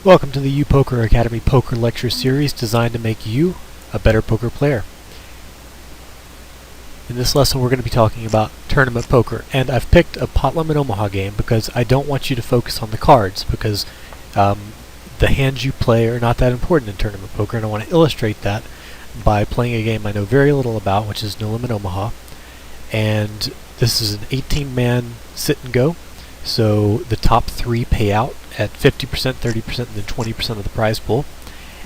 Welcome to the UPoker Academy Poker Lecture Series designed to make you a better poker player. In this lesson we're going to be talking about tournament poker, and I've picked a pot limit Omaha game because I don't want you to focus on the cards because the hands you play are not that important in tournament poker, and I want to illustrate that by playing a game I know very little about, which is No Limit Omaha. And this is an 18-man sit and go, so the top three pay out at 50%, 30%, and then 20% of the prize pool.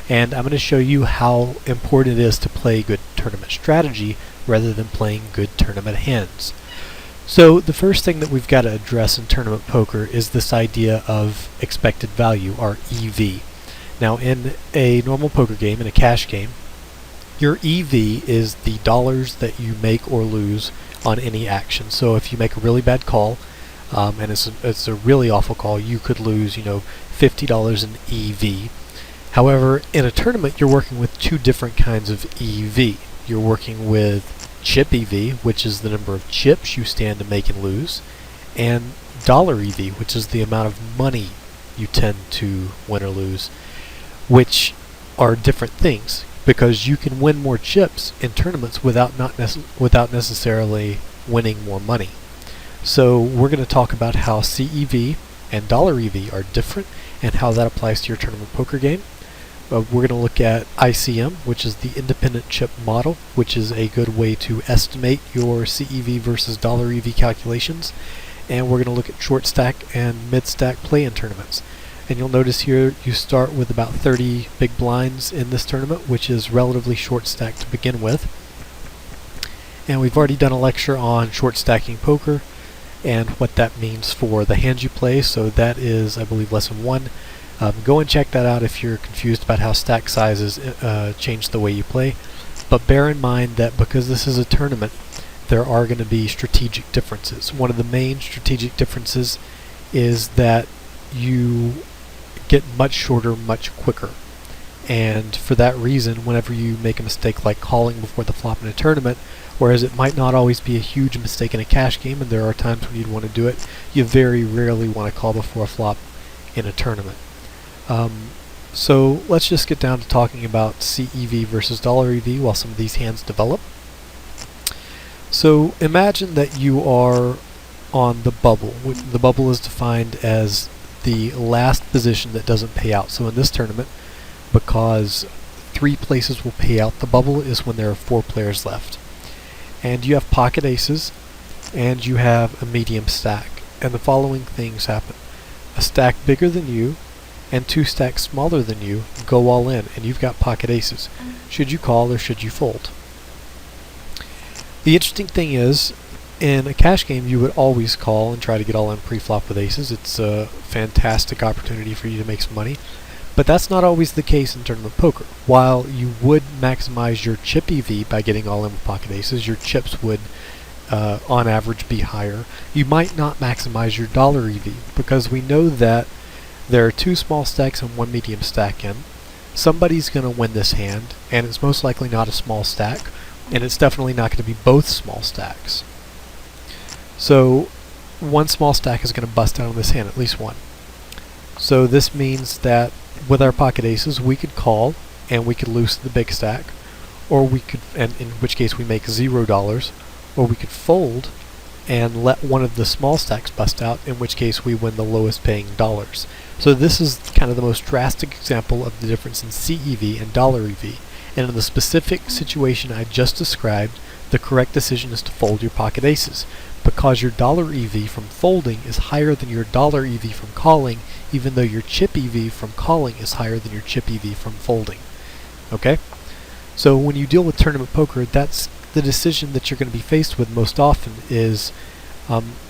And I'm going to show you how important it is to play good tournament strategy rather than playing good tournament hands. So the first thing that we've got to address in tournament poker is this idea of expected value, or EV. Now in a normal poker game, in a cash game, your EV is the dollars that you make or lose on any action. So if you make a really bad call, and it's a really awful call, you could lose, $50 in EV. However, in a tournament, you're working with two different kinds of EV. You're working with chip EV, which is the number of chips you stand to make and lose, and dollar EV, which is the amount of money you tend to win or lose, which are different things, because you can win more chips in tournaments without necessarily winning more money. So we're going to talk about how CEV and dollar EV are different and how that applies to your tournament poker game. We're going to look at ICM, which is the independent chip model, which is a good way to estimate your CEV versus dollar EV calculations. And we're going to look at short stack and mid stack play in tournaments. And you'll notice here you start with about 30 big blinds in this tournament, which is relatively short stack to begin with. And we've already done a lecture on short stacking poker and what that means for the hands you play, so that is, I believe, lesson 1. Go and check that out if you're confused about how stack sizes change the way you play. But bear in mind that because this is a tournament, there are going to be strategic differences. One of the main strategic differences is that you get much shorter much quicker. And for that reason, whenever you make a mistake like calling before the flop in a tournament, whereas it might not always be a huge mistake in a cash game, and there are times when you'd want to do it, you very rarely want to call before a flop in a tournament. So let's just get down to talking about CEV versus dollar EV while some of these hands develop. So imagine that you are on the bubble. The bubble is defined as the last position that doesn't pay out. So in this tournament, because 3 places will pay out, the bubble is when there are 4 players left. And you have pocket aces, and you have a medium stack. And the following things happen. A stack bigger than you, and 2 stacks smaller than you go all in, and you've got pocket aces. Should you call or should you fold? The interesting thing is, in a cash game you would always call and try to get all in pre-flop with aces. It's a fantastic opportunity for you to make some money. But that's not always the case in tournament poker. While you would maximize your chip EV by getting all in with pocket aces, your chips would on average be higher. You might not maximize your dollar EV because we know that there are 2 small stacks and 1 medium stack in. Somebody's going to win this hand, and it's most likely not a small stack, and it's definitely not going to be both small stacks. So 1 small stack is going to bust out on this hand, at least 1. So this means that with our pocket aces we could call and we could lose the big stack, or we could, and in which case we make $0, or we could fold and let one of the small stacks bust out, in which case we win the lowest paying dollars. So this is kind of the most drastic example of the difference in CEV and dollar EV. And in the specific situation I just described, the correct decision is to fold your pocket aces, because your dollar EV from folding is higher than your dollar EV from calling, even though your chip EV from calling is higher than your chip EV from folding. Okay? So when you deal with tournament poker, that's the decision that you're going to be faced with most often is,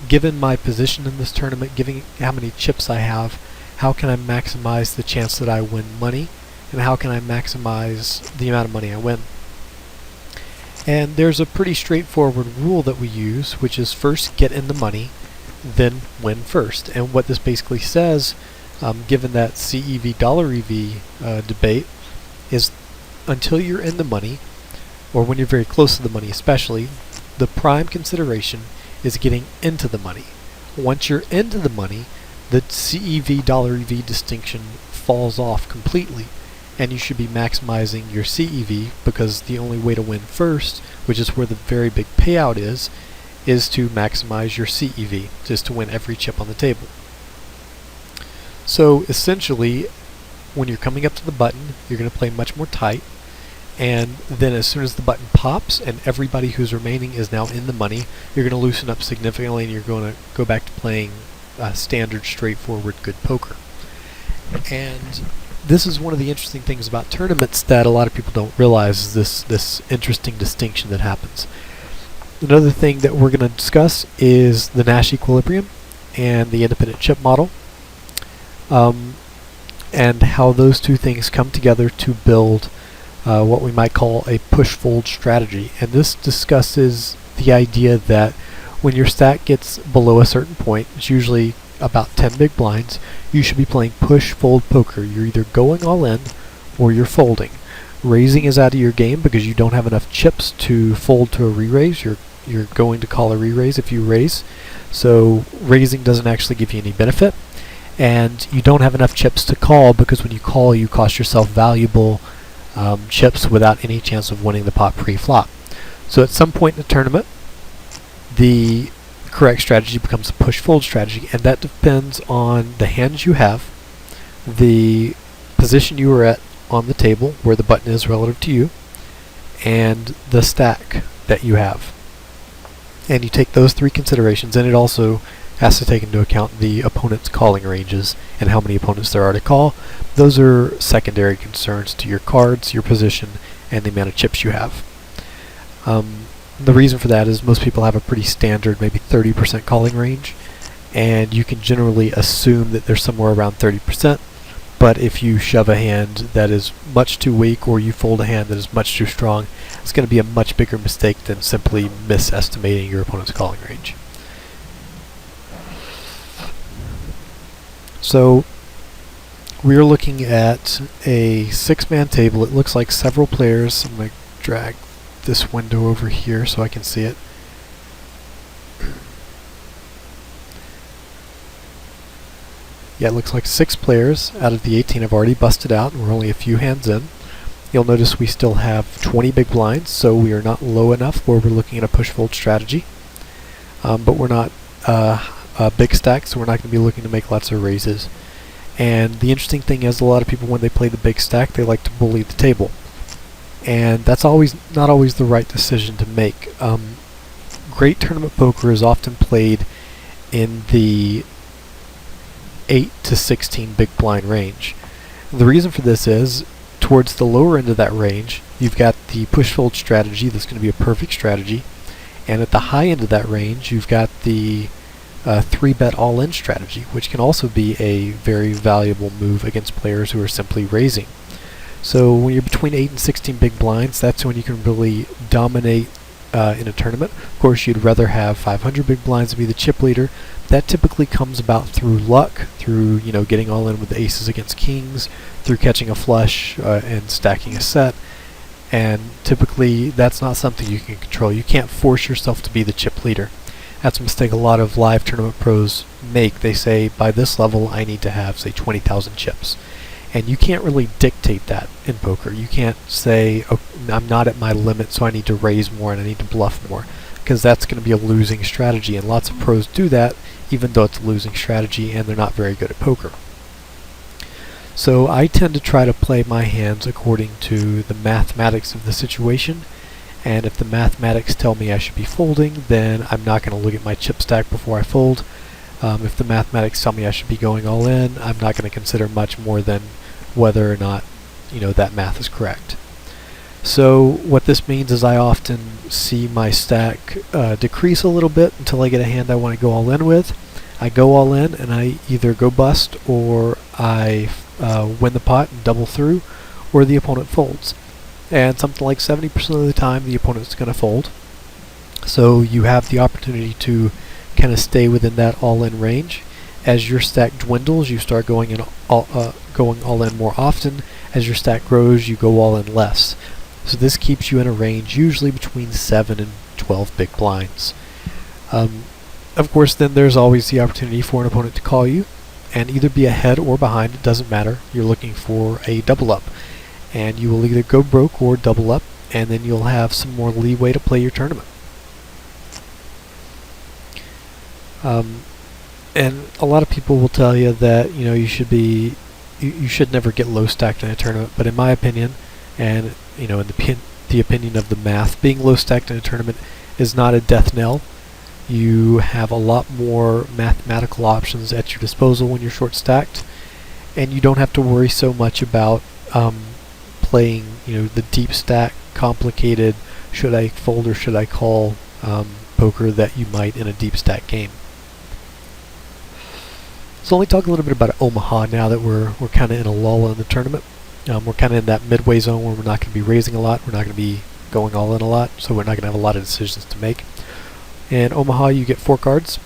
given my position in this tournament, given how many chips I have, how can I maximize the chance that I win money, and how can I maximize the amount of money I win? And there's a pretty straightforward rule that we use, which is first get in the money, then win first. And what this basically says, given that CEV dollar EV debate, is until you're in the money, or when you're very close to the money especially, the prime consideration is getting into the money. Once you're into the money, the CEV dollar EV distinction falls off completely, and you should be maximizing your CEV, because the only way to win first, which is where the very big payout is to maximize your CEV, just to win every chip on the table. So essentially, when you're coming up to the button, you're going to play much more tight, and then as soon as the button pops and everybody who's remaining is now in the money, you're going to loosen up significantly, and you're going to go back to playing standard, straightforward, good poker. And this is one of the interesting things about tournaments that a lot of people don't realize, is this interesting distinction that happens. Another thing that we're going to discuss is the Nash equilibrium and the independent chip model, and how those two things come together to build what we might call a push-fold strategy. And this discusses the idea that when your stack gets below a certain point, it's usually about 10 big blinds, you should be playing push-fold poker. You're either going all in or you're folding. Raising is out of your game because you don't have enough chips to fold to a re-raise. You're going to call a re-raise if you raise. So raising doesn't actually give you any benefit. And you don't have enough chips to call, because when you call, you cost yourself valuable chips without any chance of winning the pot pre-flop. So at some point in the tournament, the correct strategy becomes a push-fold strategy, and that depends on the hands you have, the position you are at on the table, where the button is relative to you, and the stack that you have. And you take those three considerations, and it also has to take into account the opponent's calling ranges and how many opponents there are to call. Those are secondary concerns to your cards, your position, and the amount of chips you have. The reason for that is most people have a pretty standard, maybe 30% calling range, and you can generally assume that they're somewhere around 30%, but if you shove a hand that is much too weak, or you fold a hand that is much too strong, it's going to be a much bigger mistake than simply misestimating your opponent's calling range. So we're looking at a 6-man table. It looks like several players. I'm going to drag this window over here so I can see it. Yeah, it looks like 6 players out of the 18 have already busted out, and we're only a few hands in. You'll notice we still have 20 big blinds, so we are not low enough where we're looking at a push-fold strategy. But we're not big stacks, so we're not going to be looking to make lots of raises. And the interesting thing is, a lot of people, when they play the big stack, they like to bully the table. And that's not always the right decision to make. Great tournament poker is often played in the 8 to 16 big blind range. The reason for this is, towards the lower end of that range, you've got the push-fold strategy that's going to be a perfect strategy, and at the high end of that range, you've got the 3-bet all-in strategy, which can also be a very valuable move against players who are simply raising. So when you're between 8 and 16 big blinds, that's when you can really dominate in a tournament. Of course, you'd rather have 500 big blinds and be the chip leader. That typically comes about through luck, through getting all in with the aces against kings, through catching a flush and stacking a set. And typically, that's not something you can control. You can't force yourself to be the chip leader. That's a mistake a lot of live tournament pros make. They say, by this level, I need to have, say, 20,000 chips. And you can't really dictate that in poker. You can't say, oh, I'm not at my limit, so I need to raise more and I need to bluff more, because that's going to be a losing strategy. And lots of pros do that, even though it's a losing strategy, and they're not very good at poker. So I tend to try to play my hands according to the mathematics of the situation. And if the mathematics tell me I should be folding, then I'm not going to look at my chip stack before I fold. If the mathematics tell me I should be going all in, I'm not going to consider much more than whether or not that math is correct. So what this means is I often see my stack decrease a little bit until I get a hand I want to go all in with. I go all in, and I either go bust, or I win the pot and double through, or the opponent folds. And something like 70% of the time, the opponent's going to fold. So you have the opportunity to kind of stay within that all-in range. As your stack dwindles, you start going all in more often. As your stack grows, you go all in less. So this keeps you in a range usually between 7 and 12 big blinds. Of course, then there's always the opportunity for an opponent to call you. and either be ahead or behind, it doesn't matter. You're looking for a double up, and you will either go broke or double up, and then you'll have some more leeway to play your tournament. And a lot of people will tell you that you should never get low stacked in a tournament, but in my opinion, and in the opinion of the math, being low stacked in a tournament is not a death knell. You have a lot more mathematical options at your disposal when you're short stacked, and you don't have to worry so much about playing the deep stack, complicated should I fold or should I call poker that you might in a deep stack game. So let me talk a little bit about Omaha now that we're kind of in a lull in the tournament. We're kind of in that midway zone where we're not going to be raising a lot, we're not going to be going all in a lot, so we're not going to have a lot of decisions to make. In Omaha, you get 4 cards.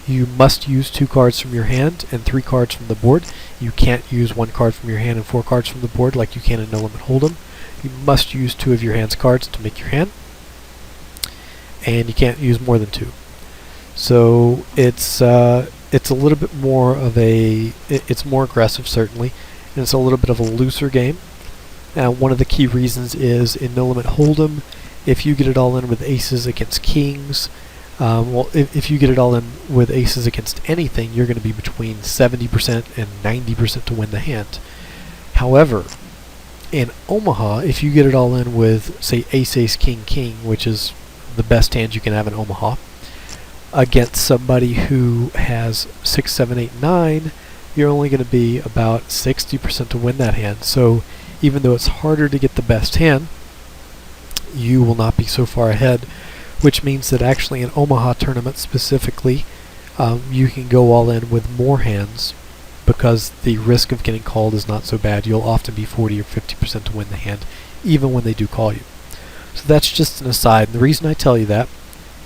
You must use 2 cards from your hand and 3 cards from the board. You can't use 1 card from your hand and 4 cards from the board like you can in No Limit Hold'em. You must use 2 of your hand's cards to make your hand, and you can't use more than 2. So it's a little bit more of it's more aggressive, certainly, and it's a little bit of a looser game. Now, one of the key reasons is in No Limit Hold'em, if you get it all in with aces against kings, if you get it all in with aces against anything, you're going to be between 70% and 90% to win the hand. However, in Omaha, if you get it all in with, say, ace, king, king, which is the best hand you can have in Omaha, against somebody who has 6, 7, 8, 9, you're only going to be about 60% to win that hand. So even though it's harder to get the best hand, you will not be so far ahead, which means that actually in Omaha tournaments specifically, you can go all in with more hands because the risk of getting called is not so bad. You'll often be 40 or 50% to win the hand, even when they do call you. So that's just an aside. And the reason I tell you that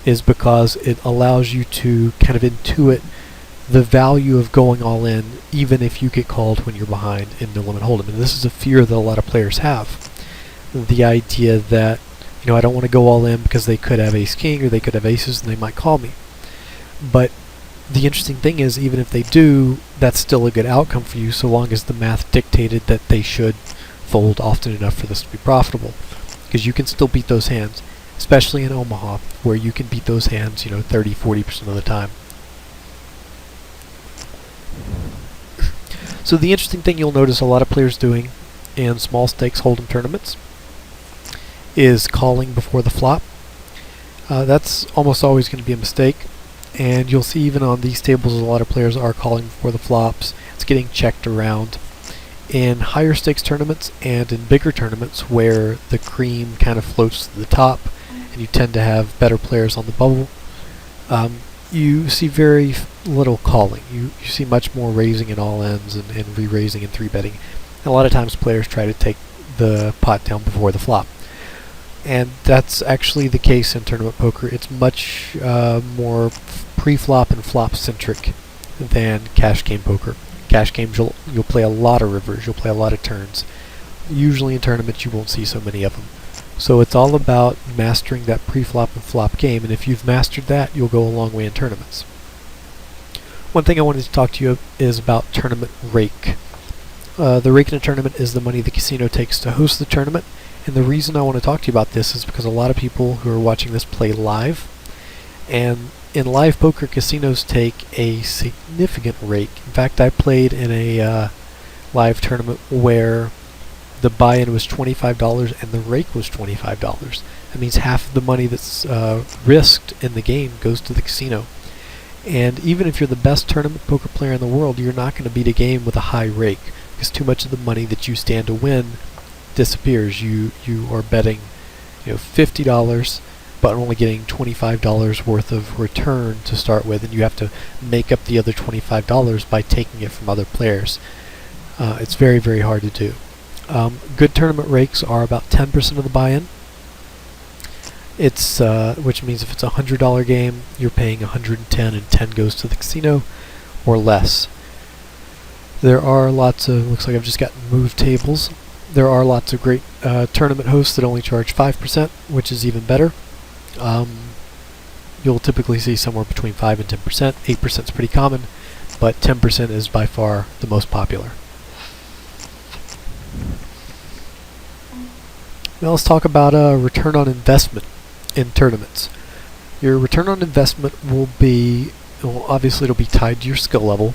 is because it allows you to kind of intuit the value of going all in, even if you get called when you're behind in No Limit Hold'em. And this is a fear that a lot of players have. The idea that, I don't want to go all in because they could have ace-king or they could have aces and they might call me. But the interesting thing is, even if they do, that's still a good outcome for you so long as the math dictated that they should fold often enough for this to be profitable. Because you can still beat those hands, especially in Omaha, where you can beat those hands, 30, 40% of the time. So the interesting thing you'll notice a lot of players doing in small stakes hold'em tournaments is calling before the flop. That's almost always going to be a mistake, and you'll see even on these tables a lot of players are calling before the flops. It's getting checked around. In higher stakes tournaments and in bigger tournaments where the cream kind of floats to the top and you tend to have better players on the bubble, you see very little calling. You see much more raising in all ends and re-raising and 3-betting. A lot of times players try to take the pot down before the flop. And that's actually the case in tournament poker. It's much more pre-flop and flop-centric than cash game poker. Cash games, you'll play a lot of rivers, you'll play a lot of turns. Usually in tournaments you won't see so many of them. So it's all about mastering that pre-flop and flop game, and if you've mastered that, you'll go a long way in tournaments. One thing I wanted to talk to you is about tournament rake. The rake in a tournament is the money the casino takes to host the tournament, and the reason I want to talk to you about this is because a lot of people who are watching this play live, and in live poker, casinos take a significant rake. In fact, I played in a live tournament where the buy-in was $25 and the rake was $25. That means half of the money that's risked in the game goes to the casino. And even if you're the best tournament poker player in the world, you're not going to beat a game with a high rake, because too much of the money that you stand to win disappears. You are betting $50 but only getting $25 worth of return to start with, and you have to make up the other $25 by taking it from other players. It's very, very hard to do. Good tournament rakes are about 10% of the buy-in. It's which means if it's a $100 game, you're paying $110 and $10 goes to the casino, or less. There are lots of, looks like I've just gotten moved tables. There are lots of great tournament hosts that only charge 5%, which is even better. You'll typically see somewhere between 5 and 10%. 8% is pretty common. but 10% is by far the most popular. Now let's talk about return on investment in tournaments. Your return on investment will be, well, obviously it'll be tied to your skill level,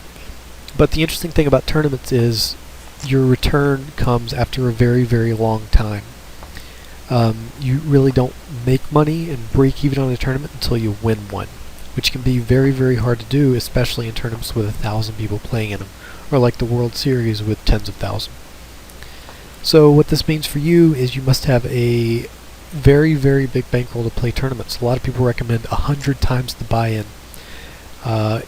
but the interesting thing about tournaments is your return comes after a very, very long time. You really don't make money and break even on a tournament until you win one, which can be very, very hard to do, especially in tournaments with 1,000 people playing in them, or like the World Series with tens of thousands. So what this means for you is you must have a very, very big bankroll to play tournaments. A lot of people recommend 100 times the buy-in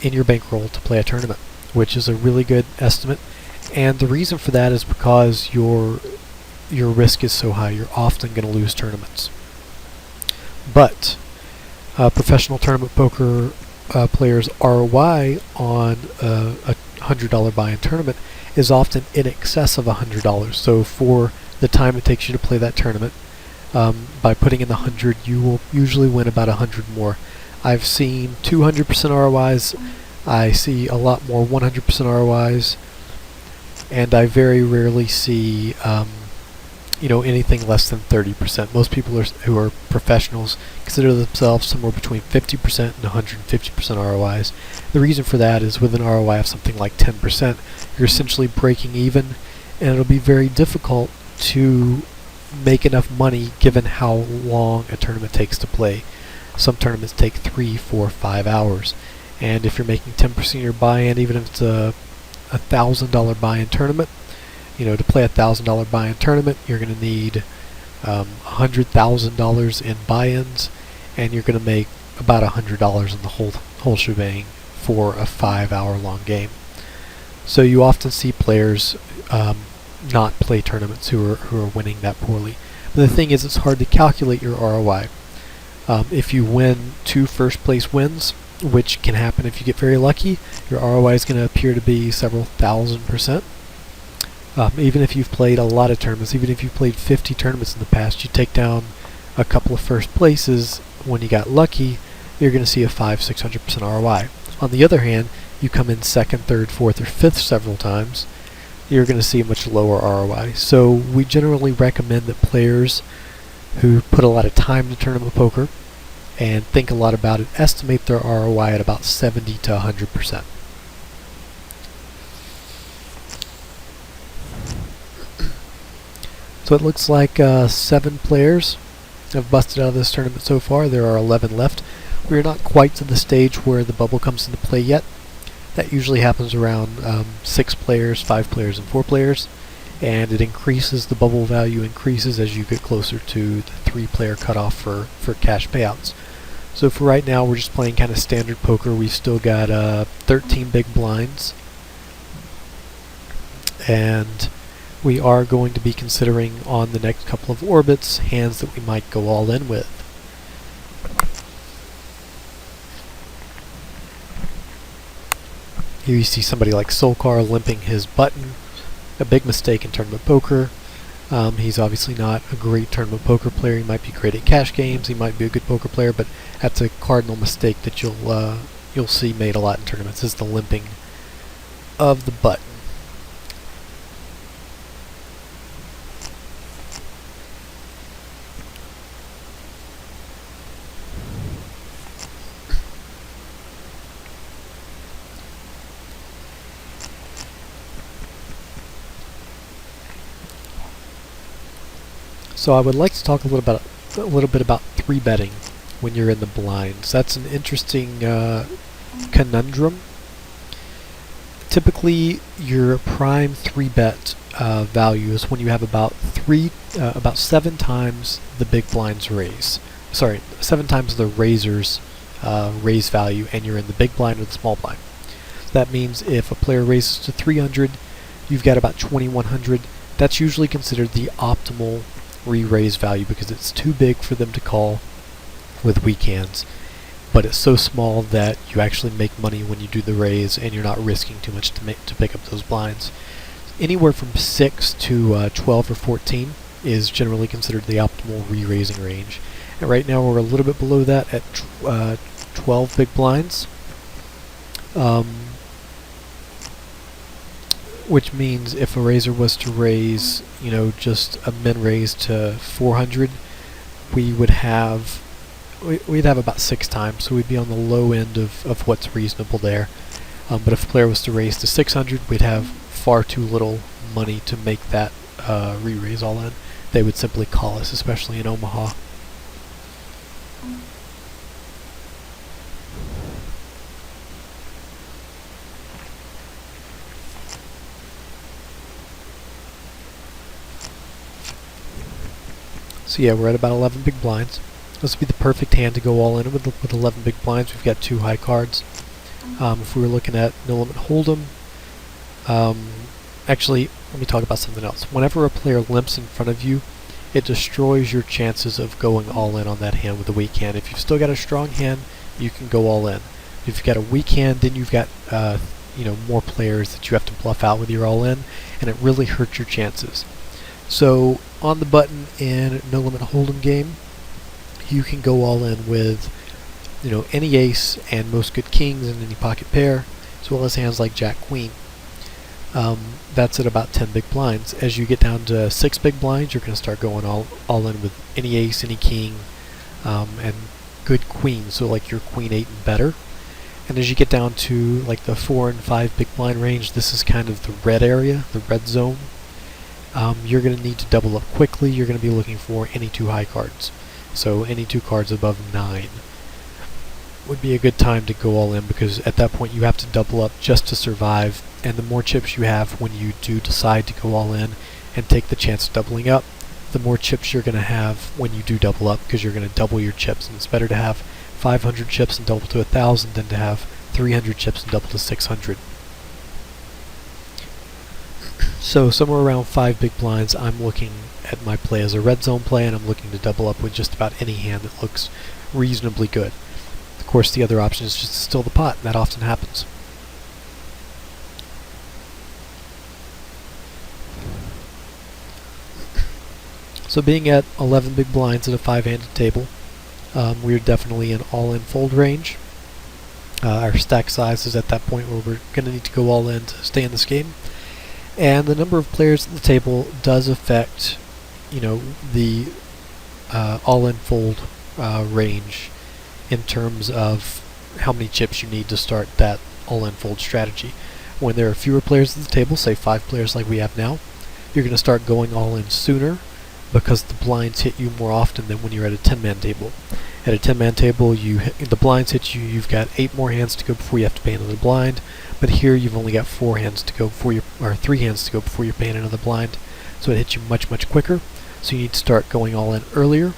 in your bankroll to play a tournament, which is a really good estimate. And the reason for that is because your risk is so high. You're often going to lose tournaments. But professional tournament poker players' ROI on a $100 buy-in tournament is often in excess of $100. So for the time it takes you to play that tournament, by putting in the 100, you will usually win about 100 more. I've seen 200% ROIs. I see a lot more 100% ROIs, and I very rarely see anything less than 30%. Most people who are professionals consider themselves somewhere between 50% and 150% ROIs. The reason for that is with an ROI of something like 10%, you're essentially breaking even, and it'll be very difficult to make enough money given how long a tournament takes to play. Some tournaments take 3, 4, 5 hours, and if you're making 10% of your buy-in, even if it's a $1,000 buy-in tournament, to play a $1,000 buy-in tournament, you're going to need $100,000 in buy-ins, and you're going to make about $100 in the whole shebang for a 5-hour-long game. So you often see players not play tournaments who are winning that poorly. But the thing is, it's hard to calculate your ROI. If you win 2 first-place wins, which can happen if you get very lucky, your ROI is going to appear to be several thousand%. Even if you've played a lot of tournaments, even if you've played 50 tournaments in the past, you take down a couple of first places when you got lucky, you're going to see a 500-600% ROI. On the other hand, you come in 2nd, 3rd, 4th, or 5th several times, you're going to see a much lower ROI. So we generally recommend that players who put a lot of time into tournament poker and think a lot about it estimate their ROI at about 70 to 100%. So it looks like 7 players have busted out of this tournament so far. There are 11 left. We're not quite to the stage where the bubble comes into play yet. That usually happens around 6 players, 5 players, and 4 players. And it increases, the bubble value increases as you get closer to the 3-player cutoff for cash payouts. So for right now, we're just playing kind of standard poker. We've still got 13 big blinds. And we are going to be considering on the next couple of orbits hands that we might go all in with. Here you see somebody like Solcar limping his button, a big mistake in tournament poker. He's obviously not a great tournament poker player. He might be great at cash games, he might be a good poker player, but that's a cardinal mistake that you'll see made a lot in tournaments, is the limping of the button. So I would like to talk a little bit about 3-betting when you're in the blinds. That's an interesting conundrum. Typically, your prime 3-bet value is when you have about 7 times the big blinds raise. Sorry, 7 times the raiser's raise value, and you're in the big blind or the small blind. That means if a player raises to 300, you've got about 2100. That's usually considered the optimal re-raise value because it's too big for them to call with weak hands, but it's so small that you actually make money when you do the raise and you're not risking too much to pick up those blinds. Anywhere from 6 to 12 or 14 is generally considered the optimal re-raising range, and right now we're a little bit below that at 12 big blinds. which means if a raiser was to raise, just a min raise to 400, we'd have about 6 times, so we'd be on the low end of what's reasonable there. But if a player was to raise to 600, we'd have far too little money to make that re-raise all in. They would simply call us, especially in Omaha. So yeah, we're at about 11 big blinds. This would be the perfect hand to go all in with 11 big blinds. We've got 2 high cards. If we were looking at no limit hold'em, actually, let me talk about something else. Whenever a player limps in front of you, it destroys your chances of going all in on that hand with a weak hand. If you've still got a strong hand, you can go all in. If you've got a weak hand, then you've got more players that you have to bluff out with your all in, and it really hurts your chances. So on the button in no limit hold'em game, you can go all in with any ace and most good kings and any pocket pair, as well as hands like jack queen. That's at about 10 big blinds. As you get down to 6 big blinds, you're going to start going all in with any ace, any king, and good queen, so like your queen 8 and better. And as you get down to like the 4 and 5 big blind range, this is kind of the red area, the red zone. You're going to need to double up quickly. You're going to be looking for any 2 high cards. So any 2 cards above 9 would be a good time to go all in, because at that point you have to double up just to survive, and the more chips you have when you do decide to go all in and take the chance of doubling up, the more chips you're going to have when you do double up, because you're going to double your chips, and it's better to have 500 chips and double to 1,000 than to have 300 chips and double to 600. So somewhere around 5 big blinds, I'm looking at my play as a red zone play, and I'm looking to double up with just about any hand that looks reasonably good. Of course, the other option is just to still the pot, and that often happens. So being at 11 big blinds at a 5-handed table, we're definitely in all-in fold range. Our stack size is at that point where we're going to need to go all in to stay in this game. And the number of players at the table does affect, the all-in fold range in terms of how many chips you need to start that all-in fold strategy. When there are fewer players at the table, say 5 players like we have now, you're going to start going all in sooner, because the blinds hit you more often than when you're at a 10-man table. At a 10-man table, the blinds hit you, you've got 8 more hands to go before you have to pay another blind, but here you've only got 4 hands to go before or 3 hands to go before you're paying another blind, so it hits you much, much quicker. So you need to start going all in earlier,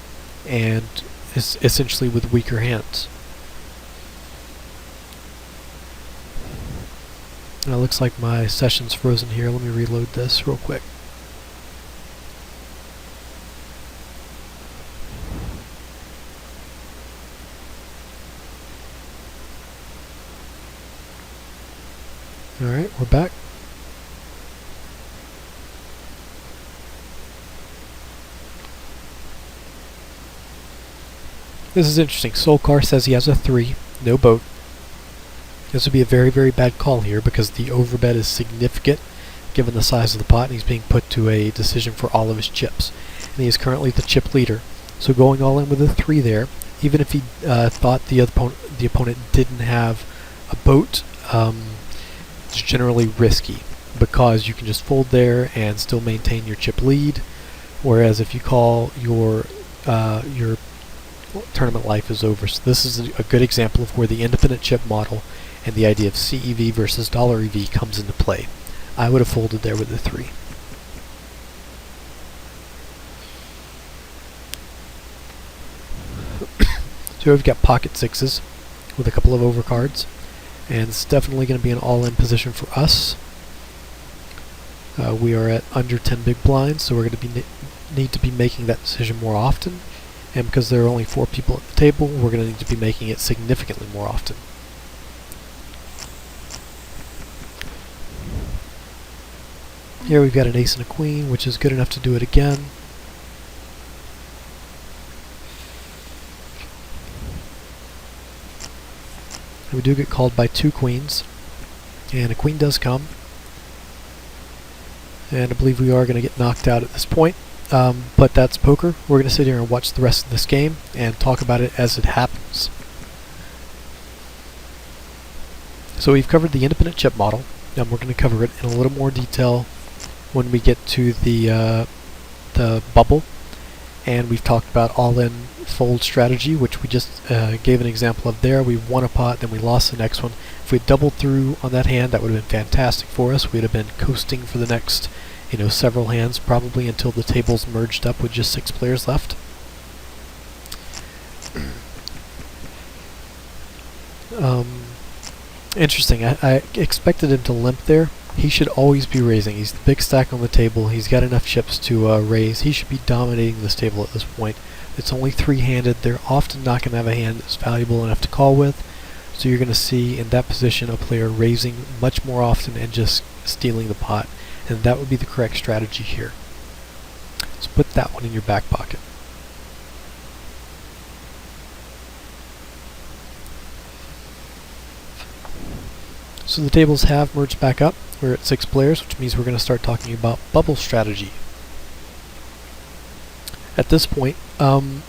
and essentially with weaker hands. Now it looks like my session's frozen here. Let me reload this real quick. Alright, we're back. This is interesting. Solcar says he has a 3, no boat. This would be a very, very bad call here, because the overbet is significant given the size of the pot, and he's being put to a decision for all of his chips. And he is currently the chip leader. So going all in with a 3 there, even if he thought the opponent didn't have a boat, it's generally risky, because you can just fold there and still maintain your chip lead, whereas if you call, your tournament life is over. So this is a good example of where the independent chip model and the idea of CEV versus $EV comes into play. I would have folded there with a 3. So we've got pocket 6s with a couple of overcards, and it's definitely going to be an all-in position for us. We are at under 10 big blinds, so we're going to need to be making that decision more often. And because there are only 4 people at the table, we're going to need to be making it significantly more often. Here we've got an ace and a queen, which is good enough to do it again. And we do get called by 2 queens, and a queen does come. And I believe we are going to get knocked out at this point. But that's poker. We're going to sit here and watch the rest of this game and talk about it as it happens. So we've covered the independent chip model, and we're going to cover it in a little more detail when we get to the bubble. And we've talked about all-in fold strategy, which we just gave an example of there. We won a pot, then we lost the next one. If we had doubled through on that hand, that would have been fantastic for us. We'd have been coasting for the next, several hands, probably until the tables merged up with just 6 players left. Interesting. I expected him to limp there. He should always be raising. He's the big stack on the table. He's got enough chips to raise. He should be dominating this table at this point. It's only 3-handed. They're often not going to have a hand that's valuable enough to call with. So you're going to see in that position a player raising much more often and just stealing the pot. And that would be the correct strategy here. So put that one in your back pocket. So the tables have merged back up. We're at 6 players, which means we're going to start talking about bubble strategy. At this point,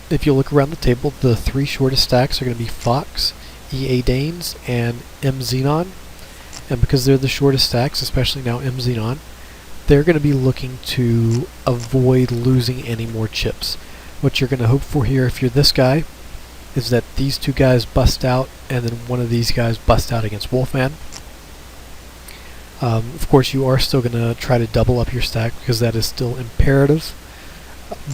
if you look around the table, the 3 shortest stacks are going to be Fox, EA Danes, and M Xenon. And because they're the shortest stacks, especially now M Xenon, they're going to be looking to avoid losing any more chips. What you're going to hope for here, if you're this guy, is that these 2 guys bust out, and then one of these guys bust out against Wolfman. Of course, you are still going to try to double up your stack because that is still imperative,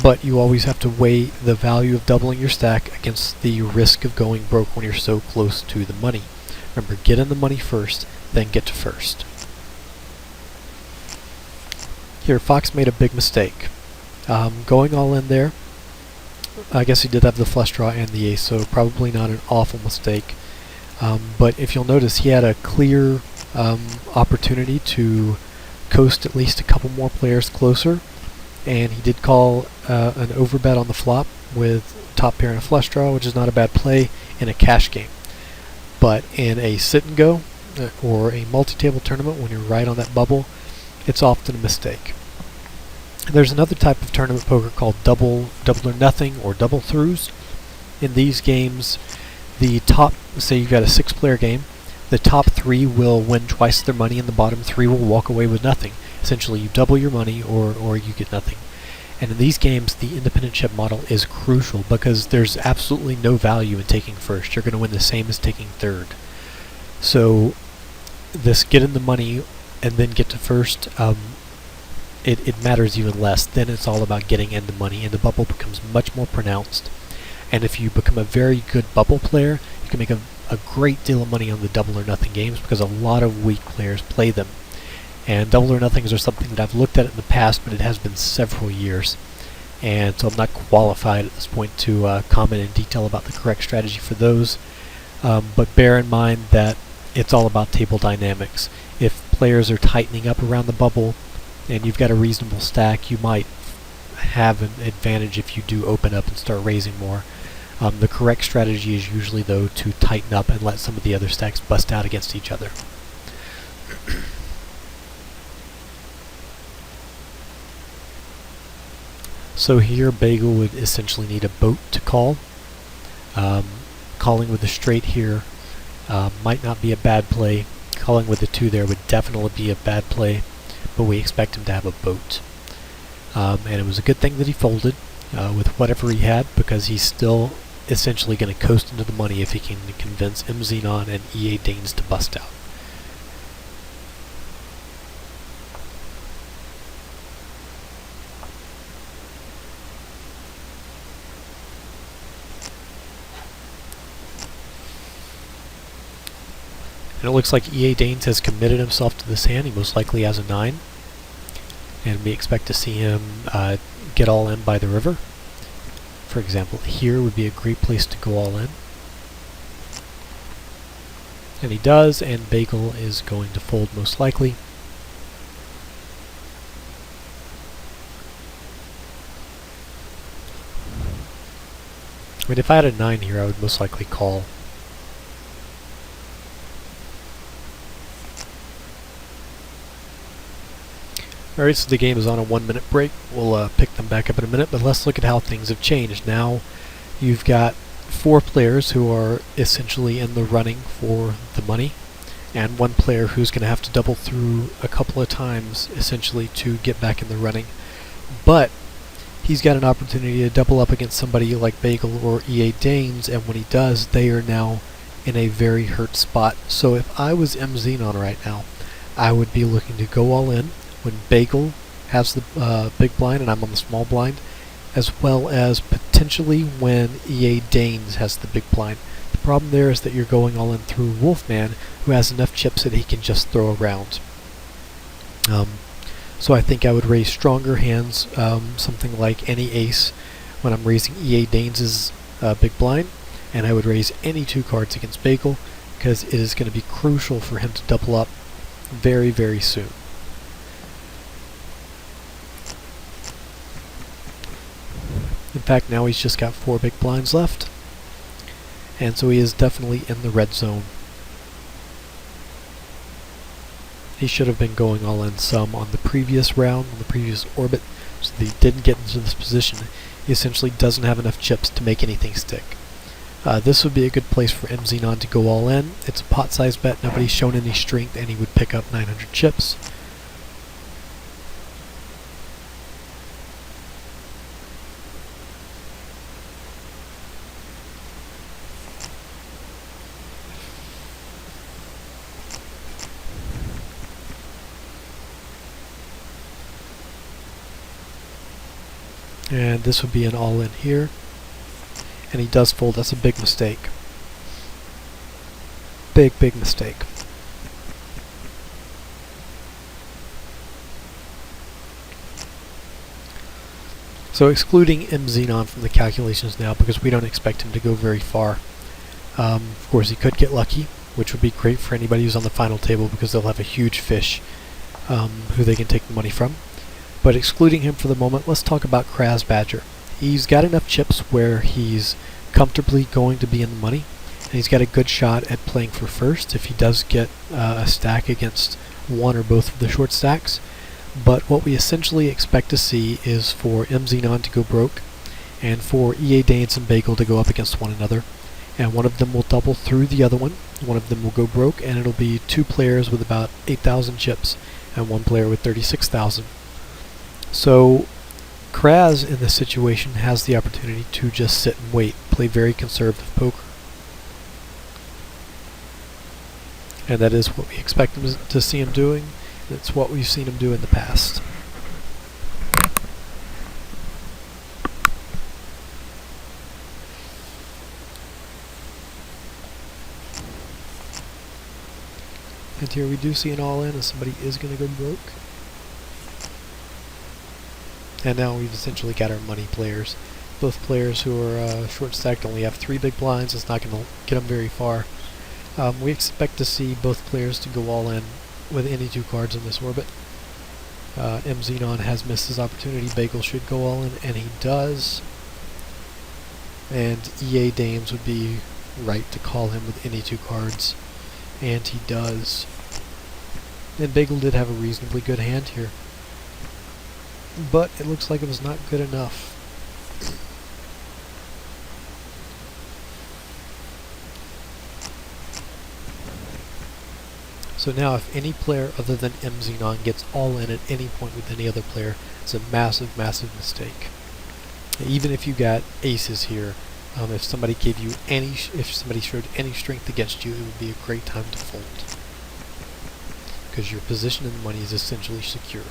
but you always have to weigh the value of doubling your stack against the risk of going broke when you're so close to the money. Remember, get in the money first, then get to first. Here, Fox made a big mistake. Going all in there, I guess he did have the flush draw and the ace, so probably not an awful mistake. But if you'll notice, he had a clear opportunity to coast at least a couple more players closer, and he did call an overbet on the flop with top pair and a flush draw, which is not a bad play in a cash game. But in a sit and go or a multi-table tournament, when you're right on that bubble, it's often a mistake. There's another type of tournament poker called double or nothing or double throughs. In these games, the top, say you've got a 6-player game, the top 3 will win twice their money and the bottom 3 will walk away with nothing. Essentially, you double your money or you get nothing. And in these games, the independent chip model is crucial because there's absolutely no value in taking first. You're going to win the same as taking third. So this get in the money and then get to first, it matters even less. Then it's all about getting in the money, and the bubble becomes much more pronounced. And if you become a very good bubble player, you can make a great deal of money on the double or nothing games because a lot of weak players play them. And double or nothings are something that I've looked at in the past, but it has been several years. And so I'm not qualified at this point to comment in detail about the correct strategy for those. But bear in mind that it's all about table dynamics. If players are tightening up around the bubble and you've got a reasonable stack, you might have an advantage if you do open up and start raising more. The correct strategy is usually, though, to tighten up and let some of the other stacks bust out against each other. So here, Bagel would essentially need a boat to call. Calling with a straight here might not be a bad play. Calling with a 2 there would definitely be a bad play, but we expect him to have a boat. And it was a good thing that he folded with whatever he had, because he's still essentially going to coast into the money if he can convince M Xenon and EA Danes to bust out. And it looks like EA Danes has committed himself to this hand. He most likely has a 9. And we expect to see him get all in by the river. For example, here would be a great place to go all in. And he does, and Bagel is going to fold most likely. I mean, if I had a 9 here, I would most likely call. Alright, so the game is on a 1-minute break. We'll pick them back up in a minute, but let's look at how things have changed. Now you've got 4 players who are essentially in the running for the money, and 1 player who's going to have to double through a couple of times essentially to get back in the running. But he's got an opportunity to double up against somebody like Bagel or EA Danes, and when he does, they are now in a very hurt spot. So if I was MZenon right now, I would be looking to go all in when Bagel has the big blind and I'm on the small blind, as well as potentially when EA Danes has the big blind. The problem there is that you're going all in through Wolfman, who has enough chips that he can just throw around. So I think I would raise stronger hands, something like any ace when I'm raising EA Danes' big blind, and I would raise any 2 cards against Bagel, because it is going to be crucial for him to double up very, very soon. In fact, now he's just got 4 big blinds left, and so he is definitely in the red zone. He should have been going all in some on the previous round, on the previous orbit, so that he didn't get into this position. He essentially doesn't have enough chips to make anything stick. This would be a good place for MZenon to go all in. It's a pot-sized bet, nobody's shown any strength, and he would pick up 900 chips. And this would be an all-in here. And he does fold. That's a big mistake. Big, big mistake. So excluding MZenon from the calculations now, because we don't expect him to go very far. Of course, he could get lucky, which would be great for anybody who's on the final table, because they'll have a huge fish who they can take the money from. But excluding him for the moment, let's talk about Kraz Badger. He's got enough chips where he's comfortably going to be in the money, and he's got a good shot at playing for first if he does get a stack against one or both of the short stacks. But what we essentially expect to see is for MZenon to go broke, and for EA Danes and Bagel to go up against one another, and one of them will double through the other one of them will go broke, and it'll be 2 players with about 8,000 chips, and 1 player with 36,000. So Kraz in this situation has the opportunity to just sit and wait, play very conservative poker. And that is what we expect him to see him doing. It's what we've seen him do in the past. And here we do see an all-in, and somebody is going to go broke. And now we've essentially got our money players. Both players who are short stacked only have 3 big blinds. It's not going to get them very far. We expect to see both players to go all in with any 2 cards in this orbit. MZenon has missed his opportunity. Bagel should go all in, and he does. And EA Dames would be right to call him with any 2 cards, and he does. And Bagel did have a reasonably good hand here, but it looks like it was not good enough. So now if any player other than MZenon gets all in at any point with any other player, it's a massive, massive mistake. Even if you got aces here, if somebody gave you if somebody showed any strength against you, it would be a great time to fold, because your position in the money is essentially secured.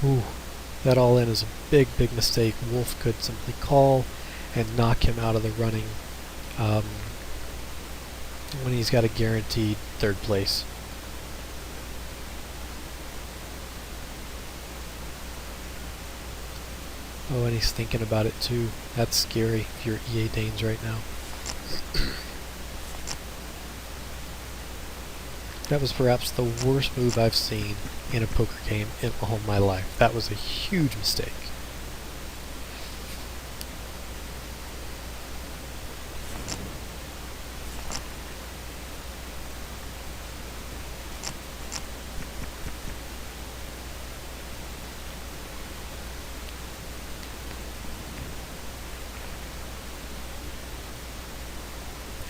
Ooh, that all in is a big, big mistake. Wolf could simply call and knock him out of the running when he's got a guaranteed 3rd place. Oh, and he's thinking about it too. That's scary if you're EA Danes right now. That was perhaps the worst move I've seen in a poker game in all my life. That was a huge mistake.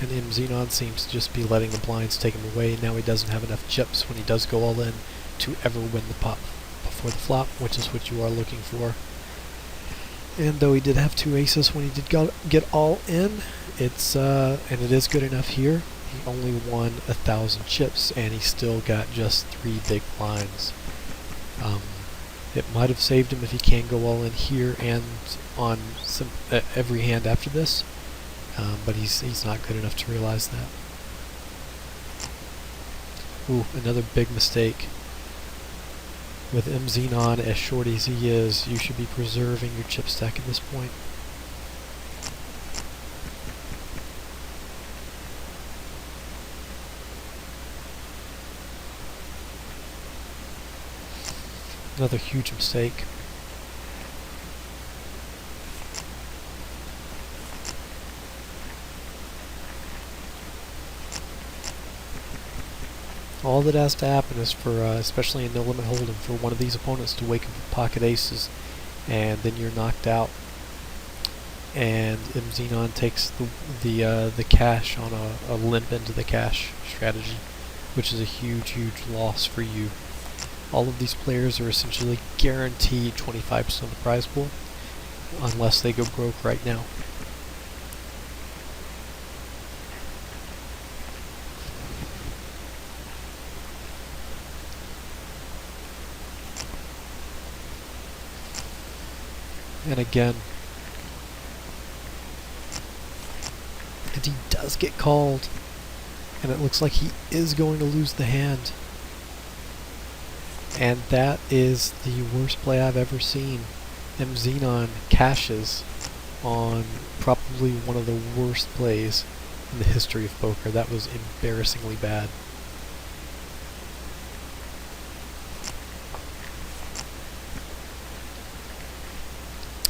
And Xenon seems to just be letting the blinds take him away. Now he doesn't have enough chips when he does go all in to ever win the pot before the flop, which is what you are looking for. And though he did have 2 aces when he did get all in, and it is good enough here. He only won 1,000 chips, and he still got just 3 big blinds. It might have saved him if he can go all in here and on every hand after this, but he's not good enough to realize that. Ooh, another big mistake. With Xenon as short as he is, you should be preserving your chip stack at this point. Another huge mistake. All that has to happen is for, especially in no limit hold'em, for one of these opponents to wake up with pocket aces, and then you're knocked out. And Xenon takes the cash on a limp into the cash strategy, which is a huge loss for you. All of these players are essentially guaranteed 25% of the prize pool, unless they go broke right now. And again, and he does get called, and it looks like he is going to lose the hand. And that is the worst play I've ever seen. Xenon cashes on probably one of the worst plays in the history of poker. That was embarrassingly bad.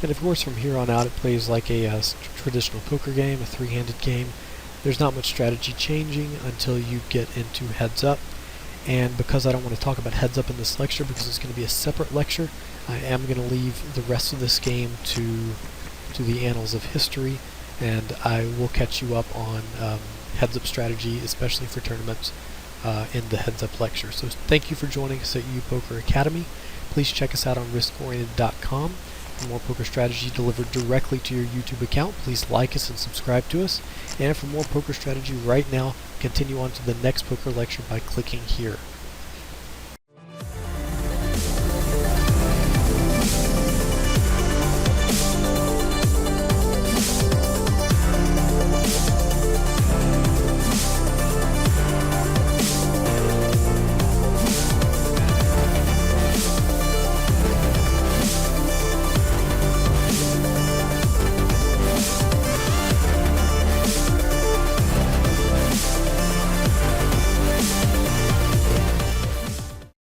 And of course from here on out it plays like a traditional poker game, a 3-handed game. There's not much strategy changing until you get into heads up. And because I don't want to talk about heads up in this lecture, because it's going to be a separate lecture, I am going to leave the rest of this game to the annals of history, and I will catch you up on heads up strategy, especially for tournaments, in the heads up lecture. So thank you for joining us at UPoker Academy. Please check us out on riskoriented.com for more poker strategy delivered directly to your YouTube account. Please like us and subscribe to us. And for more poker strategy right now, continue on to the next poker lecture by clicking here.